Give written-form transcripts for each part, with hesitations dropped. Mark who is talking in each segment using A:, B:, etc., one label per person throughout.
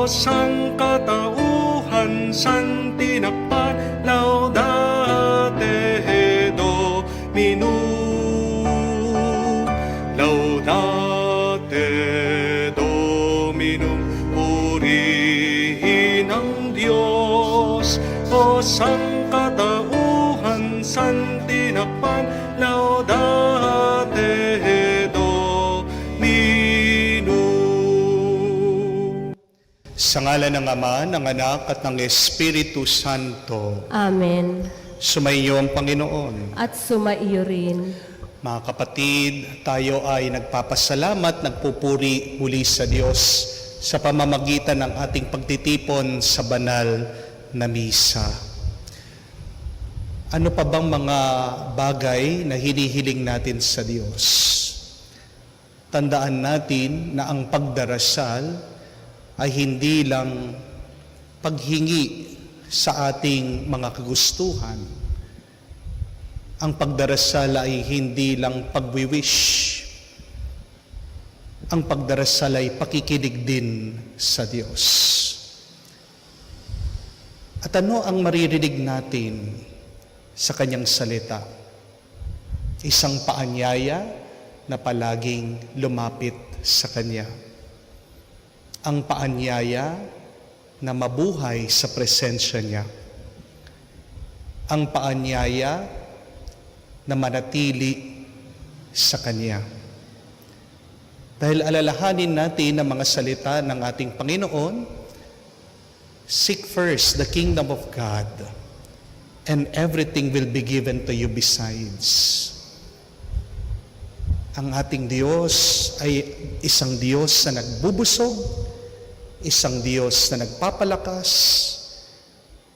A: o sangkatauhan san tinakpan, laudate Dominum, laudate Dominum. Purihin ang Diyos, o sangkatauhan san tinakpan, laudate Dominum. Sa ngalan ng Ama, ng Anak, at ng Espiritu Santo.
B: Amen.
A: Sumaiyo ang Panginoon.
B: At sumaiyo rin.
A: Mga kapatid, tayo ay nagpapasalamat, nagpupuri muli sa Diyos sa pamamagitan ng ating pagtitipon sa banal na misa. Ano pa bang mga bagay na hinihiling natin sa Diyos? Tandaan natin na ang pagdarasal ay hindi lang paghingi sa ating mga kagustuhan. Ang pagdarasal ay hindi lang pagwiwish. Ang pagdarasal ay pakikinig din sa Diyos. At ano ang maririnig natin sa Kanyang salita? Isang paanyaya na palaging lumapit sa Kanya. Ang paanyaya na mabuhay sa presensya niya. Ang paanyaya na manatili sa Kanya. Dahil alalahanin natin ang mga salita ng ating Panginoon, seek first the kingdom of God, and everything will be given to you besides. Ang ating Diyos ay isang Diyos na nagbubusog, isang Diyos na nagpapalakas,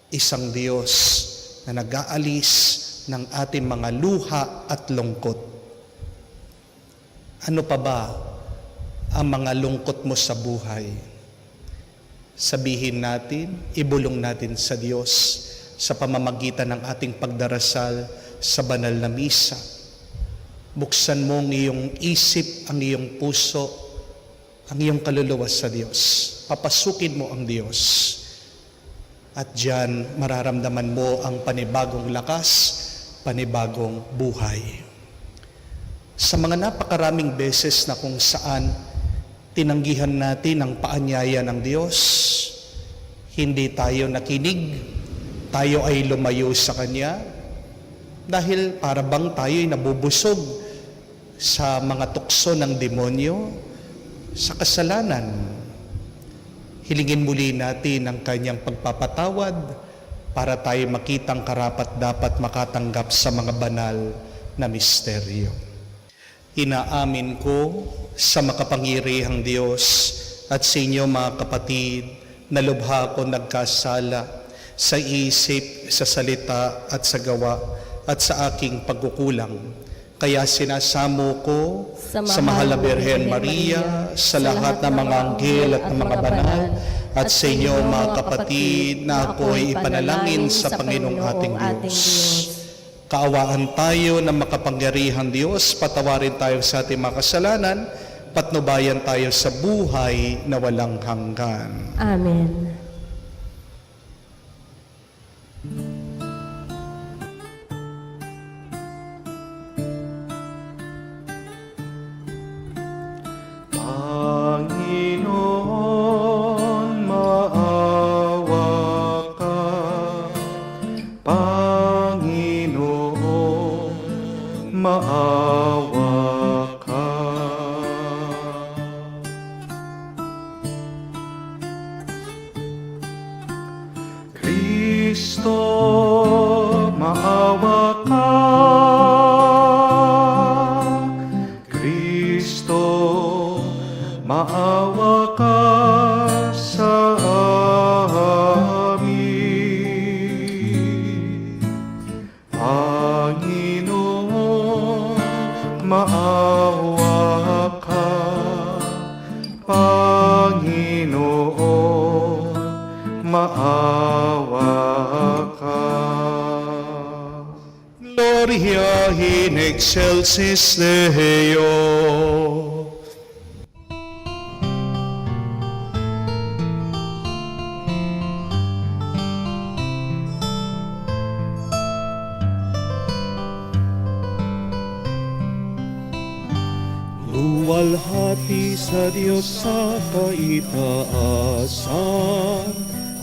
A: isang Diyos na nag-aalis ng ating mga luha at lungkot. Ano pa ba ang mga lungkot mo sa buhay? Sabihin natin, ibulong natin sa Diyos sa pamamagitan ng ating pagdarasal sa banal na misa. Buksan mo ang iyong isip, ang iyong puso, ang iyong kaluluwa sa Diyos. Papasukin mo ang Diyos. At diyan mararamdaman mo ang panibagong lakas, panibagong buhay. Sa mga napakaraming beses na kung saan tinanggihan natin ang paanyaya ng Diyos, hindi tayo nakinig, tayo ay lumayo sa Kanya, dahil para bang tayo ay nabubusog sa mga tukso ng demonyo, sa kasalanan. Hilingin muli natin ang Kanyang pagpapatawad para tayo makitang karapat-dapat makatanggap sa mga banal na misteryo. Inaamin ko sa makapangyarihang Diyos at sa inyo mga kapatid na lubha ko nagkasala sa isip, sa salita at sa gawa at sa aking pagkukulang. Kaya sinasamo ko sa mahal na Birhen Maria, sa lahat ng mga anghel at ng mga banal, at sa inyo mga kapatid na ako ay ipanalangin sa Panginoong ating Diyos. Kaawaan tayo ng makapangyarihang Diyos, patawarin tayo sa ating mga kasalanan, patnubayan tayo sa buhay na walang hanggan.
B: Amen.
A: Panginoon, maawa ka. Panginoon, maawa ka. Kristo, maawa ka. Kristo, maawa ka sa amin. Panginoon, maawa ka. Panginoon, maawa ka. Gloria in excelsis Deo.
C: Maluwalhati sa Diyos sa kaitaasan,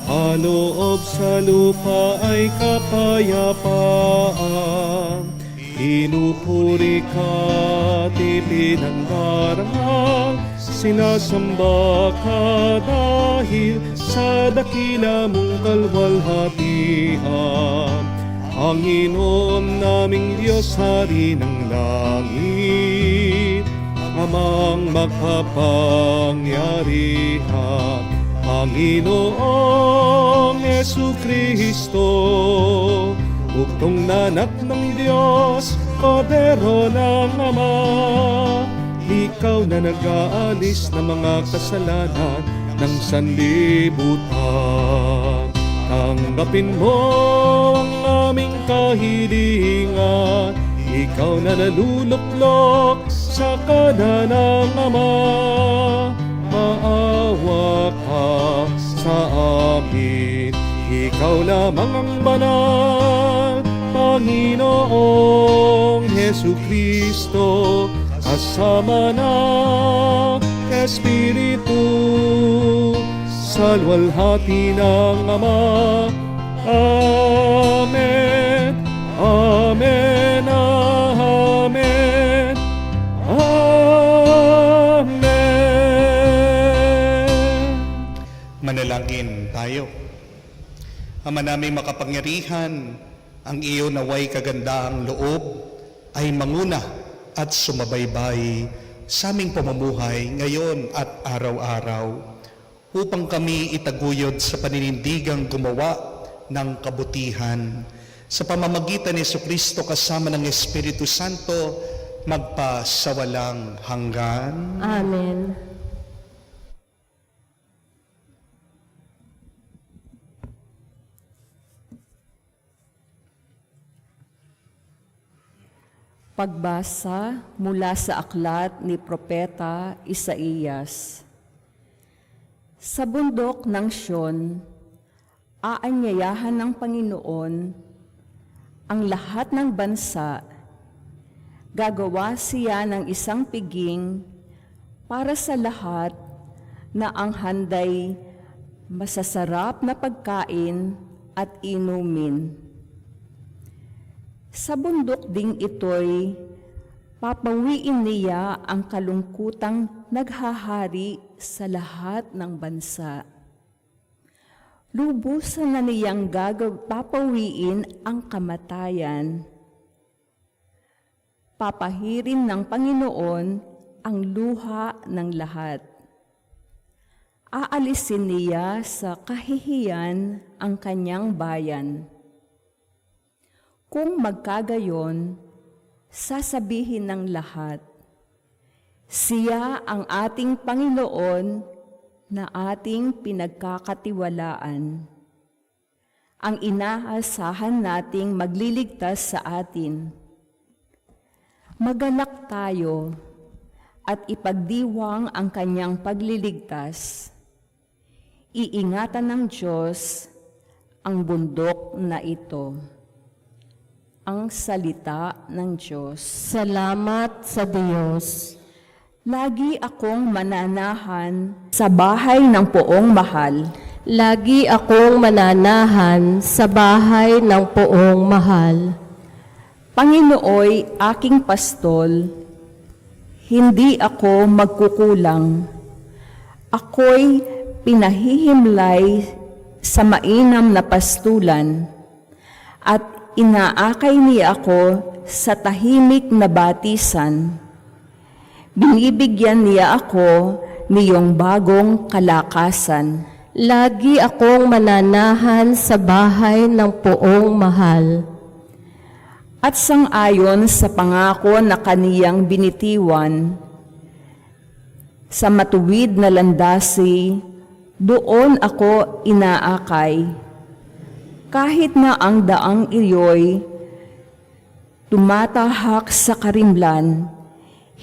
C: kaloob sa lupa ay kapayapaan. Inupuri ka at ipinanggarangal, sinasamba ka dahil sa dakila mong kalwalhatian. Panginoon naming Diyos, Hari ng langit, Amang makapangyarihan, Panginoong Jesucristo, buktong nanak ng Diyos, Kordero ng Ama. Ikaw na nag-aalis ng mga kasalanan ng sanlibutan. Tanggapin mo ang aming kahilingan, ikaw na naluluklok sa kanan ng Ama. Maawa ka sa amin, ikaw lamang ang banal, Panginoong Jesucristo, kasama ng Espiritu, sa luwalhati ng Ama. Amen, Amen, Amen, Amen.
A: Manalangin tayo. Ama naming makapangyarihan, ang iyo naway kagandaang loob ay manguna at sumabaybay sa aming pamumuhay ngayon at araw-araw, upang kami itaguyod sa paninindigang gumawa ng kabutihan. Sa pamamagitan ni Jesucristo kasama ng Espiritu Santo, magpasawalang hanggan.
B: Amen. Pagbasa mula sa aklat ni Propeta Isaías. Sa bundok ng Siyon, aanyayahan ng Panginoon ang lahat ng bansa. Gagawa siya ng isang piging para sa lahat na ang handay masasarap na pagkain at inumin. Sa bundok ding ito'y papawiin niya ang kalungkutang naghahari sa lahat ng bansa. Lubusan na niyang papawiin ang kamatayan. Papahirin ng Panginoon ang luha ng lahat. Aalisin niya sa kahihiyan ang kanyang bayan. Kung magkagayon, sasabihin ng lahat, siya ang ating Panginoon na ating pinagkakatiwalaan, ang inaasahan nating magliligtas sa atin. Magalak tayo at ipagdiwang ang kanyang pagliligtas. Iingatan ng Diyos ang bundok na ito. Ang salita ng Diyos.
D: Salamat sa Diyos.
B: Lagi akong mananahan sa bahay ng Poong Mahal.
D: Lagi akong mananahan sa bahay ng Poong Mahal.
B: Panginooy aking pastol, hindi ako magkukulang. Ako'y pinahihimlay sa mainam na pastulan, at inaakay niya ako sa tahimik na batisan. Binibigyan niya ako niyong bagong kalakasan.
D: Lagi akong mananahan sa bahay ng Poong Mahal.
B: At sang-ayon sa pangako na kaniyang binitiwan, sa matuwid na landasi, doon ako inaakay. Kahit na ang daang iyo'y tumatahak sa karimlan,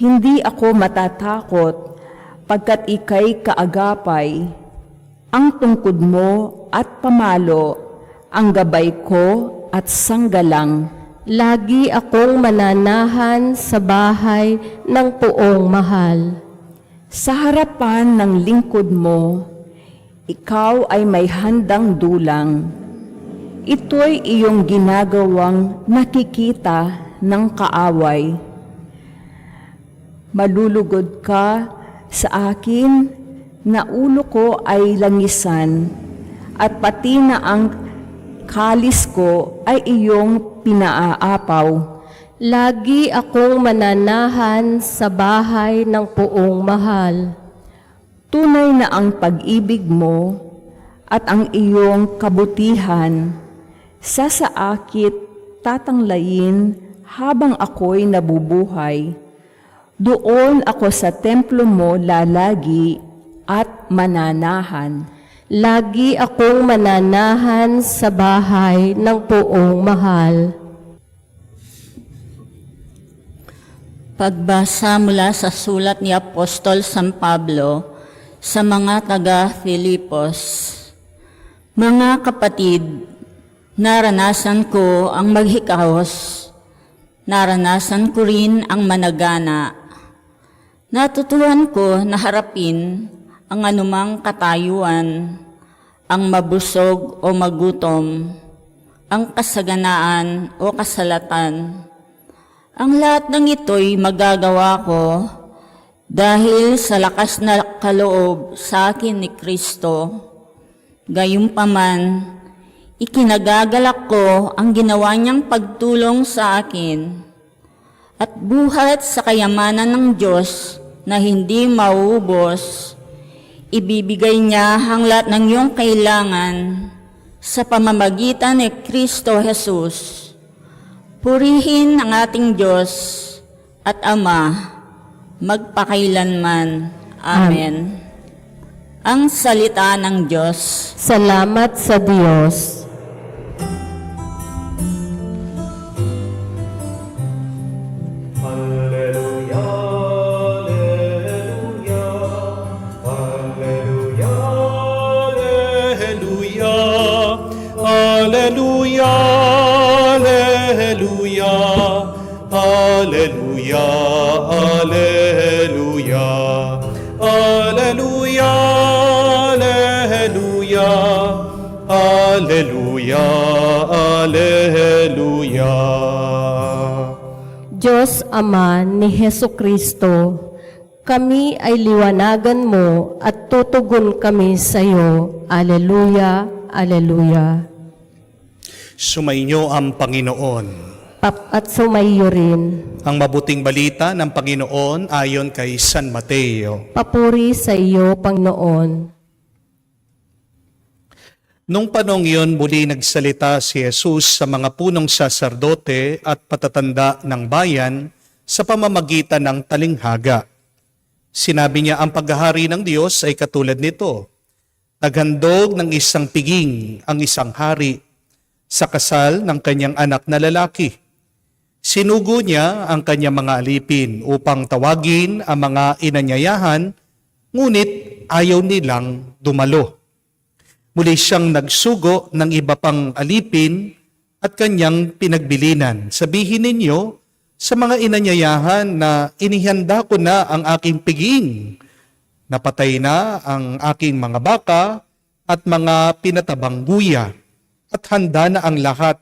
B: hindi ako matatakot pagkat ika'y kaagapay. Ang tungkod mo at pamalo, ang gabay ko at sanggalang.
D: Lagi akong mananahan sa bahay ng poong mahal.
B: Sa harapan ng lingkod mo, ikaw ay may handang dulang. Ito'y iyong ginagawang nakikita ng kaaway. Malulugod ka sa akin na ulo ko ay langisan at pati na ang kalis ko ay iyong pinaaapaw.
D: Lagi akong mananahan sa bahay ng poong mahal.
B: Tunay na ang pag-ibig mo at ang iyong kabutihan sa saakit tatanglayin habang ako'y nabubuhay. Doon ako sa templo mo lalagi at mananahan.
D: Lagi akong mananahan sa bahay ng poong mahal.
E: Pagbasa mula sa sulat ni Apostol San Pablo sa mga taga-Filipos. Mga kapatid, naranasan ko ang maghikahos, naranasan ko rin ang managana. Natutuhan ko na harapin ang anumang katayuan, ang mabusog o magutom, ang kasaganaan o kasalatan. Ang lahat ng ito'y magagawa ko dahil sa lakas na kaloob sa akin ni Kristo. Gayunpaman, ikinagagalak ko ang ginawa niyang pagtulong sa akin at buhat sa kayamanan ng Diyos na hindi mauubos, ibibigay niya ang lahat ng iyong kailangan sa pamamagitan ni Kristo Jesus. Purihin ang ating Diyos at Ama, magpakailanman. Amen. Ang salita ng Diyos.
D: Salamat sa Diyos.
A: Alleluia, alleluia, alleluia, alleluia, alleluia, alleluia, alleluia, alleluia.
D: Diyos Ama ni Hesukristo, kami ay liwanagan mo at tutugon kami sa iyo. Alleluia, alleluia.
A: Sumainyo ang Panginoon.
D: At sumayo rin.
A: Ang mabuting balita ng Panginoon ayon kay San Mateo.
D: Papuri sa iyo, Panginoon.
A: Nung panong iyon, muli nagsalita si Jesus sa mga punong saserdote at patatanda ng bayan sa pamamagitan ng talinghaga. Sinabi niya, ang paghahari ng Diyos ay katulad nito. Naghandog ng isang piging ang isang hari sa kasal ng kanyang anak na lalaki. Sinugo niya ang kanyang mga alipin upang tawagin ang mga inanyayahan, ngunit ayaw nilang dumalo. Muli siyang nagsugo ng iba pang alipin at kanyang pinagbilinan. Sabihin ninyo sa mga inanyayahan na inihanda ko na ang aking piging. Napatay na ang aking mga baka at mga pinatabang guya at handa na ang lahat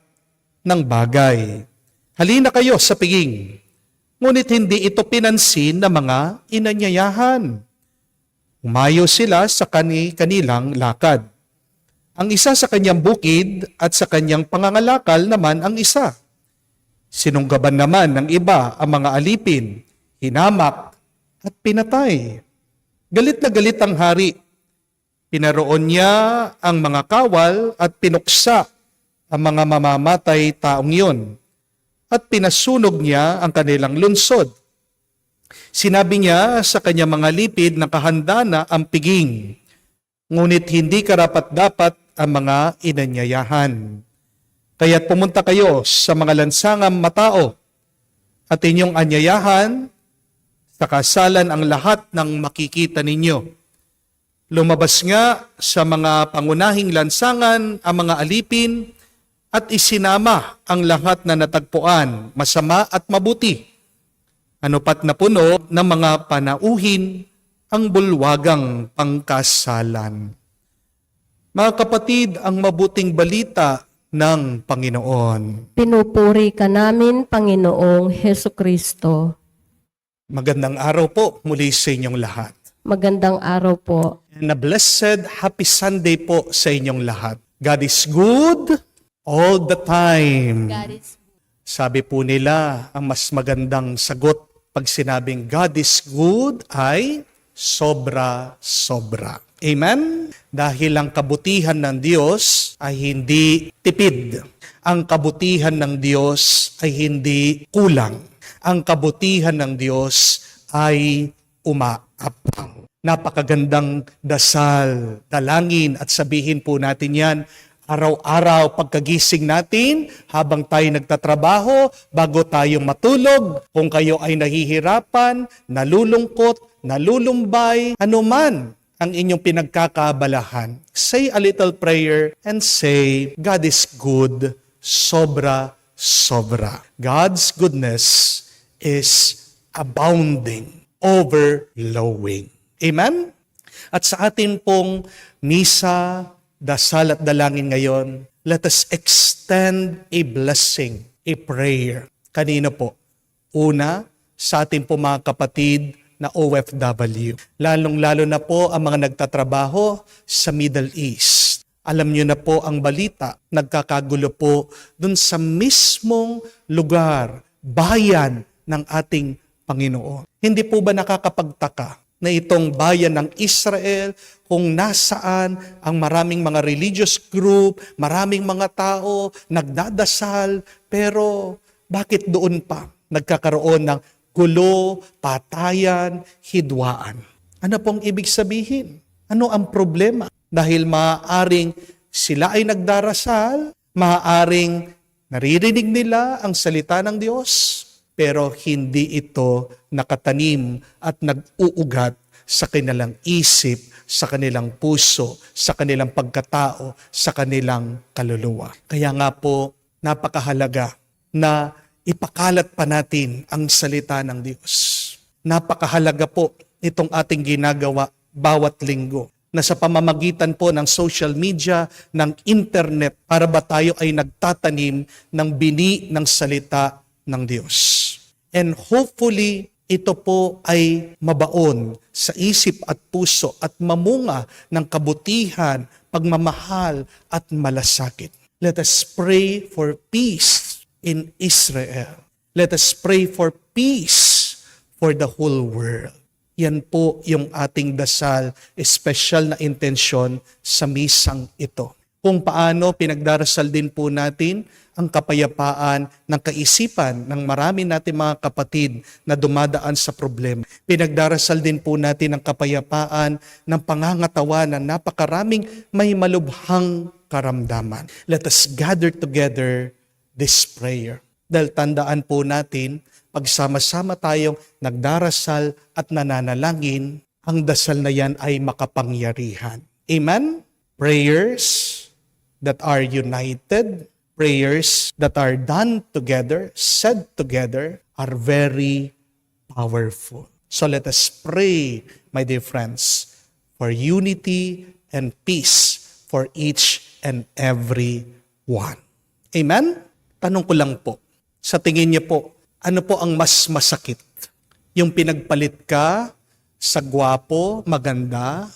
A: ng bagay. Halina kayo sa piging. Ngunit hindi ito pinansin ng mga inanyayahan. Umayo sila sa kanilang lakad. Ang isa sa kanyang bukid at sa kanyang pangangalakal naman ang isa. Sinunggaban naman ng iba ang mga alipin, hinamak at pinatay. Galit na galit ang hari. Pinaroon niya ang mga kawal at pinuksa ang mga mamamatay taong iyon at pinasunog niya ang kanilang lunsod. Sinabi niya sa kanyang mga lipid na kahanda na ang piging, ngunit hindi karapat-dapat ang mga inanyayahan. Kaya't pumunta kayo sa mga lansangang matao at inyong anyayahan sa kasalan ang lahat ng makikita ninyo. Lumabas nga sa mga pangunahing lansangan ang mga alipin at isinama ang lahat na natagpuan, masama at mabuti. Ano pat napuno ng mga panauhin ang bulwagang pangkasalan. Mga kapatid, ang mabuting balita ng Panginoon.
D: Pinupuri ka namin, Panginoong Heso Kristo.
A: Magandang araw po muli sa inyong lahat.
D: Magandang araw po.
A: And a blessed, happy Sunday po sa inyong lahat. God is good all the time. Sabi po nila, ang mas magandang sagot pag sinabing God is good ay sobra-sobra. Amen? Dahil ang kabutihan ng Diyos ay hindi tipid. Ang kabutihan ng Diyos ay hindi kulang. Ang kabutihan ng Diyos ay umaapang. Napakagandang dasal, dalangin at sabihin po natin yan araw-araw pagkagising natin, habang tayo nagtatrabaho, bago tayong matulog. Kung kayo ay nahihirapan, nalulungkot, nalulumbay, anuman ang inyong pinagkakabalahan, say a little prayer and say, God is good, sobra-sobra. God's goodness is abounding, overflowing. Amen? At sa atin pong misa, dasal at dalangin ngayon, let us extend a blessing, a prayer. Kanino po? Una, sa ating po mga kapatid na OFW. Lalong-lalo na po ang mga nagtatrabaho sa Middle East. Alam nyo na po ang balita, nagkakagulo po dun sa mismong lugar, bayan ng ating Panginoon. Hindi po ba nakakapagtaka na itong bayan ng Israel, kung nasaan ang maraming mga religious group, maraming mga tao, nagdadasal, pero bakit doon pa nagkakaroon ng gulo, patayan, hidwaan? Ano pong ibig sabihin? Ano ang problema? Dahil maaaring sila ay nagdarasal, maaaring naririnig nila ang salita ng Diyos, pero hindi ito nakatanim at nag-uugat sa kanilang isip, sa kanilang puso, sa kanilang pagkatao, sa kanilang kaluluwa. Kaya nga po, napakahalaga na ipakalat pa natin ang salita ng Diyos. Napakahalaga po itong ating ginagawa bawat linggo, na sa pamamagitan po ng social media, ng internet, para ba tayo ay nagtatanim ng bini ng salita ng Diyos. And hopefully, ito po ay mabaon sa isip at puso at mamunga ng kabutihan, pagmamahal at malasakit. Let us pray for peace in Israel. Let us pray for peace for the whole world. Yan po yung ating dasal, espesyal na intensyon sa misang ito. Kung paano pinagdarasal din po natin ang kapayapaan ng kaisipan ng marami natin mga kapatid na dumadaan sa problema. Pinagdarasal din po natin ang kapayapaan ng pangangatawan ng napakaraming may malubhang karamdaman. Let us gather together this prayer. Dahil tandaan po natin, pagsama-sama tayong nagdarasal at nananalangin, ang dasal na yan ay makapangyarihan. Amen? Prayers that are united, prayers that are done together, said together, are very powerful. So let us pray, my dear friends, for unity and peace for each and every one. Amen? Tanong ko lang po, sa tingin niyo po, ano po ang mas masakit? Yung pinagpalit ka sa gwapo, maganda,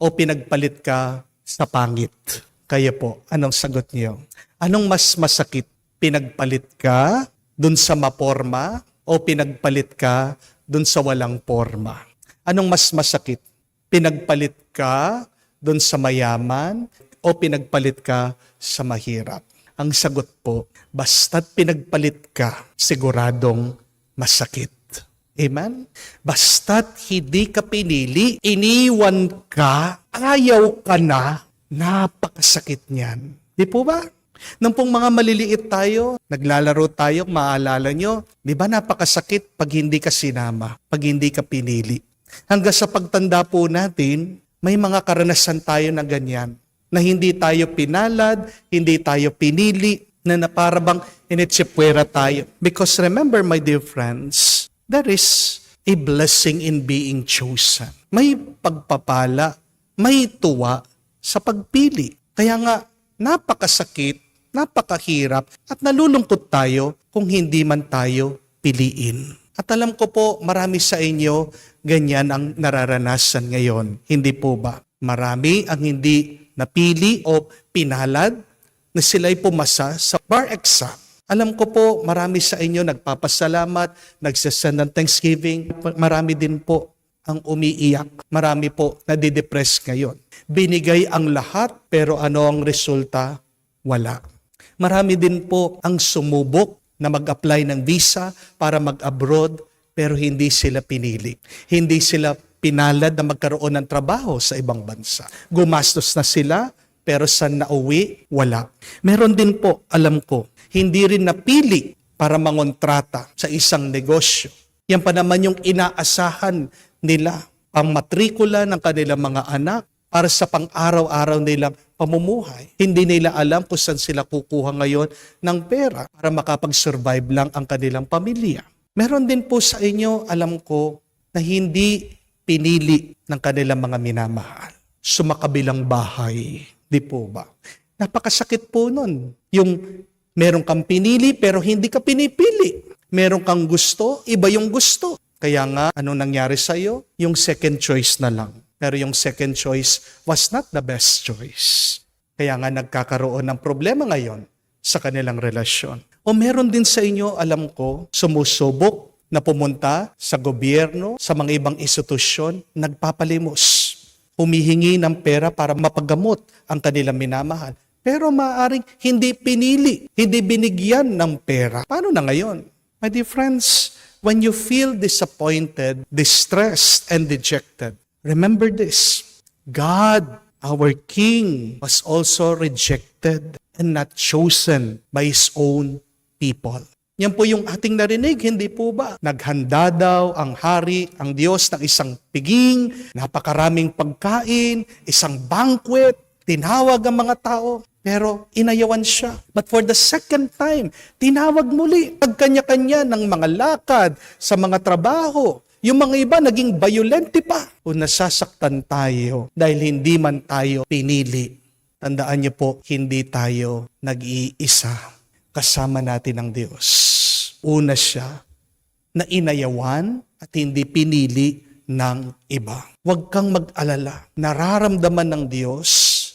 A: o pinagpalit ka sa pangit? Kaya po, anong sagot niyo? Anong mas masakit? Pinagpalit ka dun sa maporma o pinagpalit ka dun sa walang porma? Anong mas masakit? Pinagpalit ka dun sa mayaman o pinagpalit ka sa mahirap? Ang sagot po, basta't pinagpalit ka, siguradong masakit. Amen? Basta't hindi ka pinili, iniwan ka, ayaw ka na, napakasakit niyan. Di po ba? Nung pong mga maliliit tayo, naglalaro tayo, maalala nyo, di ba napakasakit pag hindi ka sinama, pag hindi ka pinili. Hanggang sa pagtanda po natin, may mga karanasan tayo na ganyan, na hindi tayo pinalad, hindi tayo pinili, na parabang initsipwera tayo. Because remember, my dear friends, there is a blessing in being chosen. May pagpapala, may tuwa sa pagpili. Kaya nga, napakasakit, napakahirap, at nalulungkot tayo kung hindi man tayo piliin. At alam ko po, marami sa inyo, ganyan ang nararanasan ngayon. Hindi po ba? Marami ang hindi napili o pinalad na sila'y pumasa sa bar exam. Alam ko po, marami sa inyo nagpapasalamat, nagsasend ng Thanksgiving. Marami din po ang umiiyak. Marami po nadidepress ngayon. Binigay ang lahat, pero ano ang resulta? Wala. Marami din po ang sumubok na mag-apply ng visa para mag-abroad, pero hindi sila pinili. Hindi sila pinalad na magkaroon ng trabaho sa ibang bansa. Gumastos na sila, pero saan nauwi? Wala. Meron din po, alam ko, hindi rin napili para mangontrata sa isang negosyo. Yan pa naman yung inaasahan nila, pang matrikula ng kanilang mga anak para sa pang-araw-araw nilang pamumuhay. Hindi nila alam kung saan sila kukuha ngayon ng pera para makapag-survive lang ang kanilang pamilya. Meron din po sa inyo, alam ko, na hindi pinili ng kanilang mga minamahal. Sumakabilang bahay. Di po ba? Napakasakit po nun. Yung meron kang pinili pero hindi ka pinipili. Meron kang gusto, iba yung gusto. Kaya nga, anong nangyari sa'yo? Yung second choice na lang. Pero yung second choice was not the best choice. Kaya nga nagkakaroon ng problema ngayon sa kanilang relasyon. O meron din sa inyo, alam ko, sumusubok na pumunta sa gobyerno, sa mga ibang institusyon, nagpapalimos. Humihingi ng pera para mapagamot ang kanilang minamahal. Pero maaaring hindi pinili, hindi binigyan ng pera. Paano na ngayon? My dear friends, when you feel disappointed, distressed, and dejected, remember this. God, our King, was also rejected and not chosen by His own people. Yan po yung ating narinig, hindi po ba? Naghanda daw ang hari, ang Diyos ng isang piging, napakaraming pagkain, isang banquet, tinawag ang mga tao, pero inayawan siya. But for the second time, tinawag muli, nagkanya-kanya ng mga lakad sa mga trabaho. Yung mga iba naging violente pa. O nasasaktan tayo dahil hindi man tayo pinili. Tandaan niyo po, hindi tayo nag-iisa. Kasama natin ang Diyos. Una siya na inayawan at hindi pinili ng iba. Huwag kang mag-alala. Nararamdaman ng Diyos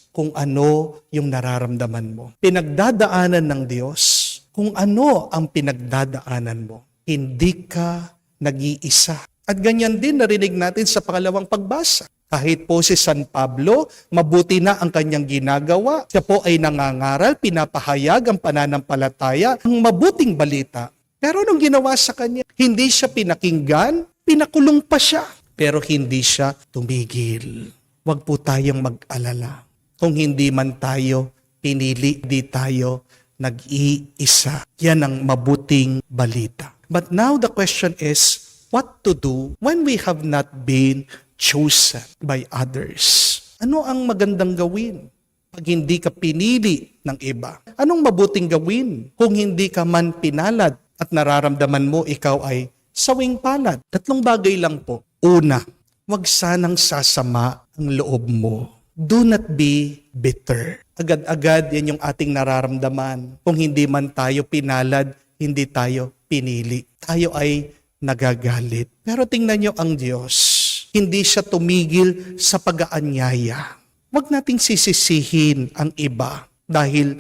A: kung ano yung nararamdaman mo. Pinagdadaanan ng Diyos kung ano ang pinagdadaanan mo. Hindi ka nag-iisa. At ganyan din narinig natin sa pangalawang pagbasa. Kahit po si San Pablo, mabuti na ang kanyang ginagawa. Siya po ay nangangaral, pinapahayag ang pananampalataya, ang mabuting balita. Pero anong ginawa sa kanya? Hindi siya pinakinggan, pinakulong pa siya. Pero hindi siya tumigil. Huwag po tayong mag-alala. Kung hindi man tayo pinili, di tayo nag-iisa. Yan ang mabuting balita. But now the question is, what to do when we have not been chosen by others? Ano ang magandang gawin pag hindi ka pinili ng iba? Anong mabuting gawin kung hindi ka man pinalad at nararamdaman mo ikaw ay sawing palad? 3 bagay lang po. Una, huwag sanang sasama ang loob mo. Do not be bitter. Agad-agad yan yung ating nararamdaman. Kung hindi man tayo pinalad, hindi tayo pinili. Tayo ay nagagalit. Pero tingnan nyo ang Diyos. Hindi siya tumigil sa pag-aanyaya. Huwag nating sisisihin ang iba dahil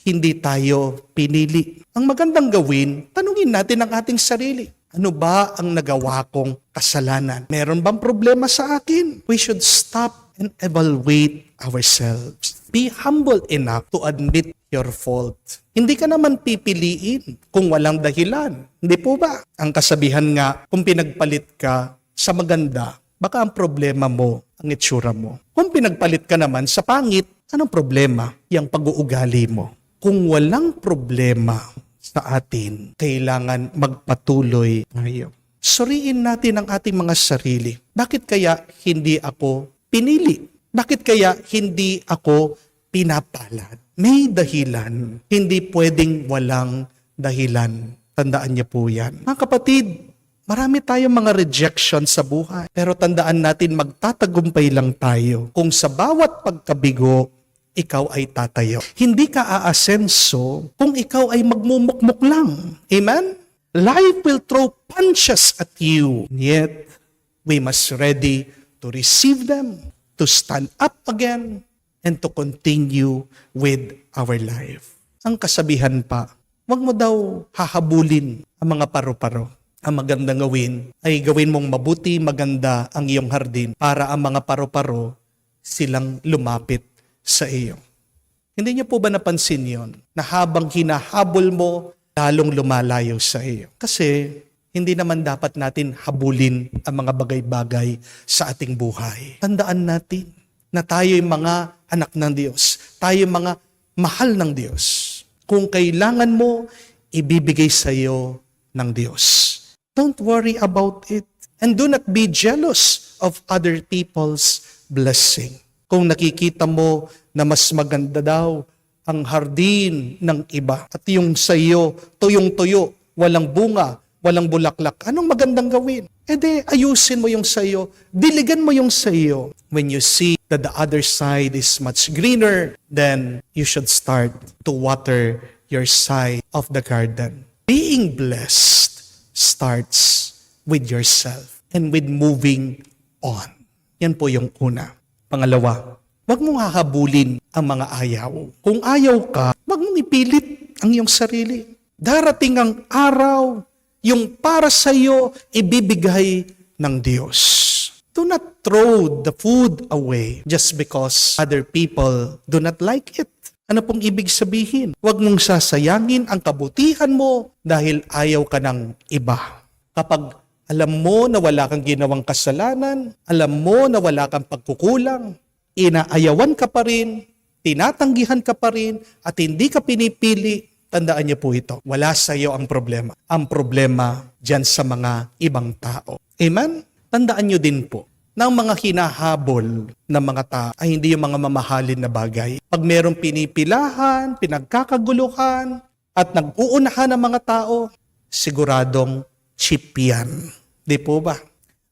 A: hindi tayo pinili. Ang magandang gawin, tanungin natin ang ating sarili. Ano ba ang nagawa kong kasalanan? Meron bang problema sa akin? We should stop and evaluate ourselves. Be humble enough to admit your fault. Hindi ka naman pipiliin kung walang dahilan. Hindi po ba? Ang kasabihan nga, kung pinagpalit ka sa maganda, baka ang problema mo, ang itsura mo. Kung pinagpalit ka naman sa pangit, anong problema? Yang pag-uugali mo. Kung walang problema sa atin, kailangan magpatuloy tayo. Suriin natin ang ating mga sarili. Bakit kaya hindi ako pinili? Bakit kaya hindi ako pinapalad. May dahilan. Hindi pwedeng walang dahilan. Tandaan niyo po yan. Mga kapatid, marami tayong mga rejection sa buhay. Pero tandaan natin, magtatagumpay lang tayo kung sa bawat pagkabigo, ikaw ay tatayo. Hindi ka aasenso kung ikaw ay magmumukmuk lang. Amen? Life will throw punches at you. Yet, we must ready to receive them, to stand up again, and to continue with our life. Ang kasabihan pa, wag mo daw hahabulin ang mga paru-paro. Ang magandang gawin ay gawin mong mabuti, maganda ang iyong hardin para ang mga paru-paro silang lumapit sa iyo. Hindi niyo po ba napansin yon? Na habang hinahabol mo, lalong lumalayo sa iyo. Kasi hindi naman dapat natin habulin ang mga bagay-bagay sa ating buhay. Tandaan natin na tayo'y mga anak ng Diyos. Tayo'y mga mahal ng Diyos. Kung kailangan mo, ibibigay sa iyo ng Diyos. Don't worry about it. And do not be jealous of other people's blessing. Kung nakikita mo na mas maganda daw ang hardin ng iba at yung sa iyo, tuyong-tuyo, walang bunga, walang bulaklak, anong magandang gawin? Ayusin mo yung sa iyo, diligan mo yung sa iyo. When you see that the other side is much greener, then you should start to water your side of the garden. Being blessed starts with yourself and with moving on. Yan po yung una. Pangalawa, wag mong hahabulin ang mga ayaw. Kung ayaw ka, wag mong ipilit ang iyong sarili. Darating ang araw, yung para sa iyo, ibibigay ng Diyos. Do not throw the food away just because other people do not like it. Ano pong ibig sabihin? Huwag mong sasayangin ang kabutihan mo dahil ayaw ka ng iba. Kapag alam mo na wala kang ginawang kasalanan, alam mo na wala kang pagkukulang, inaayawan ka pa rin, tinatanggihan ka pa rin, at hindi ka pinipili, tandaan niyo po ito, wala sa iyo ang problema. Ang problema dyan sa mga ibang tao. Amen? Tandaan niyo din po, na ang mga hinahabol ng mga tao ay hindi yung mga mamahalin na bagay. Pag merong pinipilahan, pinagkakaguluhan, at nag-uunahan ng mga tao, siguradong cheap yan. Di po ba?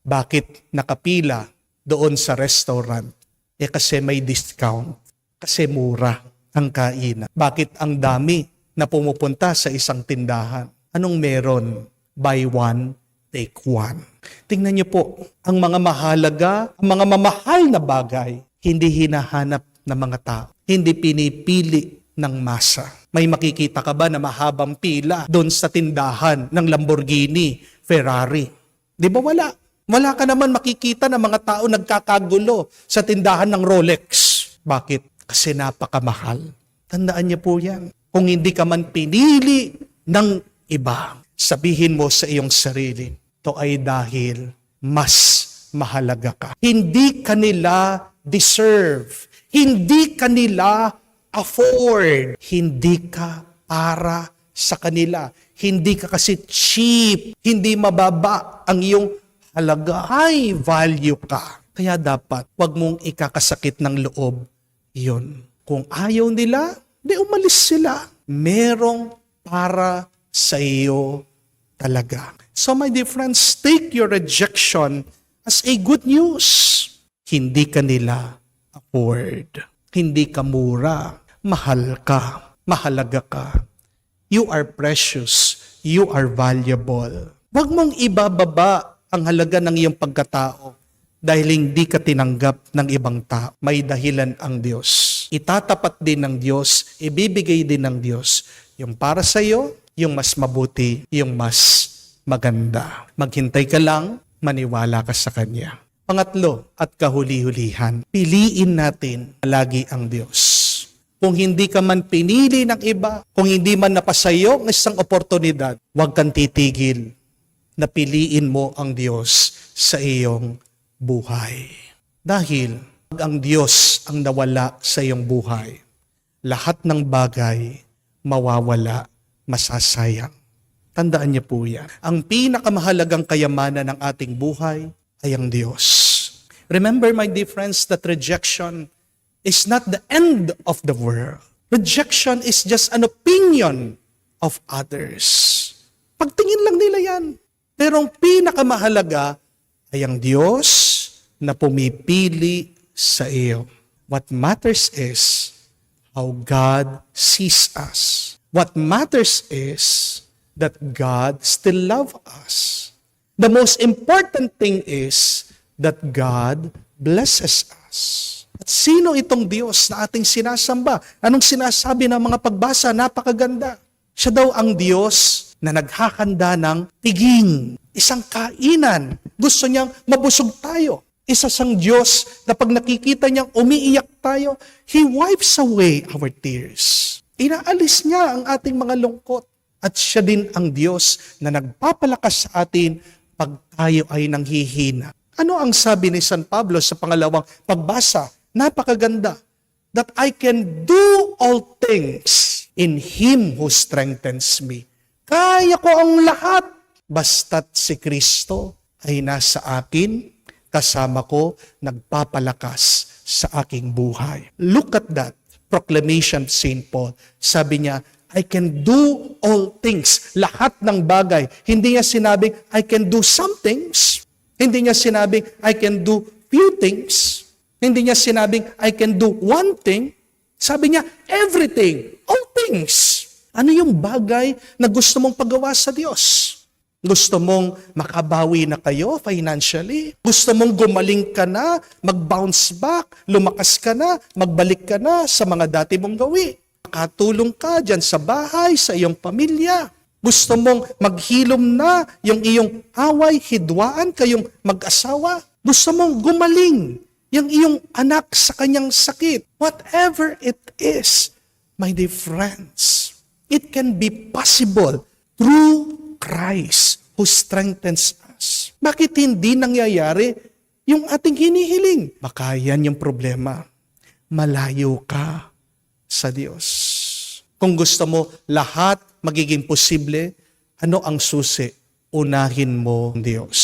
A: Bakit nakapila doon sa restaurant? Kasi may discount. Kasi mura ang kainan. Bakit ang dami na pumupunta sa isang tindahan? Anong meron? Buy one, take one. Tingnan niyo po, ang mga mahalaga, ang mga mamahal na bagay, hindi hinahanap ng mga tao. Hindi pinipili ng masa. May makikita ka ba na mahabang pila doon sa tindahan ng Lamborghini, Ferrari? Di ba wala? Wala ka naman makikita na mga tao nagkakagulo sa tindahan ng Rolex. Bakit? Kasi napakamahal. Tandaan niyo po yan. Kung hindi ka man pinili ng iba, sabihin mo sa iyong sarili, ito ay dahil mas mahalaga ka. Hindi kanila deserve. Hindi kanila afford. Hindi ka para sa kanila. Hindi ka kasi cheap. Hindi mababa ang iyong halaga. High value ka. Kaya dapat, wag mong ikakasakit ng loob yun. Kung ayaw nila, di umalis sila. Merong para sa iyo talaga. So my dear friends, take your rejection as a good news. Hindi ka nila afford. Hindi ka mura. Mahal ka. Mahalaga ka. You are precious. You are valuable. Huwag mong ibababa ang halaga ng iyong pagkatao dahil hindi ka tinanggap ng ibang tao. May dahilan ang Diyos. Itatapat din ng Diyos, ibibigay din ng Diyos yung para sa iyo, yung mas mabuti, yung mas maganda. Maghintay ka lang, maniwala ka sa Kanya. Pangatlo at kahuli-hulihan, piliin natin lagi ang Diyos. Kung hindi ka man pinili ng iba, kung hindi man napasayo ng isang oportunidad, huwag kang titigil na piliin mo ang Diyos sa iyong buhay. Dahil pag ang Diyos ang nawala sa iyong buhay, lahat ng bagay mawawala, masasayang. Tandaan niyo po yan. Ang pinakamahalagang kayamanan ng ating buhay ay ang Diyos. Remember, my dear friends, that rejection is not the end of the world. Rejection is just an opinion of others. Pagtingin lang nila yan. Pero ang pinakamahalaga ay ang Diyos na pumipili sa iyo. What matters is how God sees us. What matters is that God still loves us. The most important thing is that God blesses us. At sino itong Diyos na ating sinasamba? Anong sinasabi ng mga pagbasa? Napakaganda. Siya daw ang Diyos na naghahanda ng tiging, isang kainan. Gusto niyang mabusog tayo. Isa siyang Diyos na pag nakikita niyang umiiyak tayo, He wipes away our tears. Inaalis niya ang ating mga lungkot. At siya din ang Diyos na nagpapalakas sa atin pag tayo ay nanghihina. Ano ang sabi ni San Pablo sa pangalawang pagbasa? Napakaganda. That I can do all things in Him who strengthens me. Kaya ko ang lahat basta't si Kristo ay nasa akin, kasama ko, nagpapalakas sa aking buhay. Look at that proclamation of St. Paul. Sabi niya, I can do all things. Lahat ng bagay. Hindi niya sinabing, I can do some things. Hindi niya sinabing, I can do few things. Hindi niya sinabing, I can do one thing. Sabi niya, everything, all things. Ano yung bagay na gusto mong pagawa sa Diyos? Gusto mong makabawi na kayo financially? Gusto mong gumaling ka na, mag-bounce back, lumakas ka na, magbalik ka na sa mga dati mong gawi? Makatulong ka dyan sa bahay, sa iyong pamilya. Gusto mong maghilom na yung iyong away, hidwaan, kayong mag-asawa. Gusto mong gumaling yung iyong anak sa kanyang sakit. Whatever it is, my dear friends, it can be possible through Christ who strengthens us. Bakit hindi nangyayari yung ating hinihiling? Baka yan yung problema. Malayo ka sa Diyos. Kung gusto mo lahat magiging posible, ano ang susi? Unahin mo ang Diyos.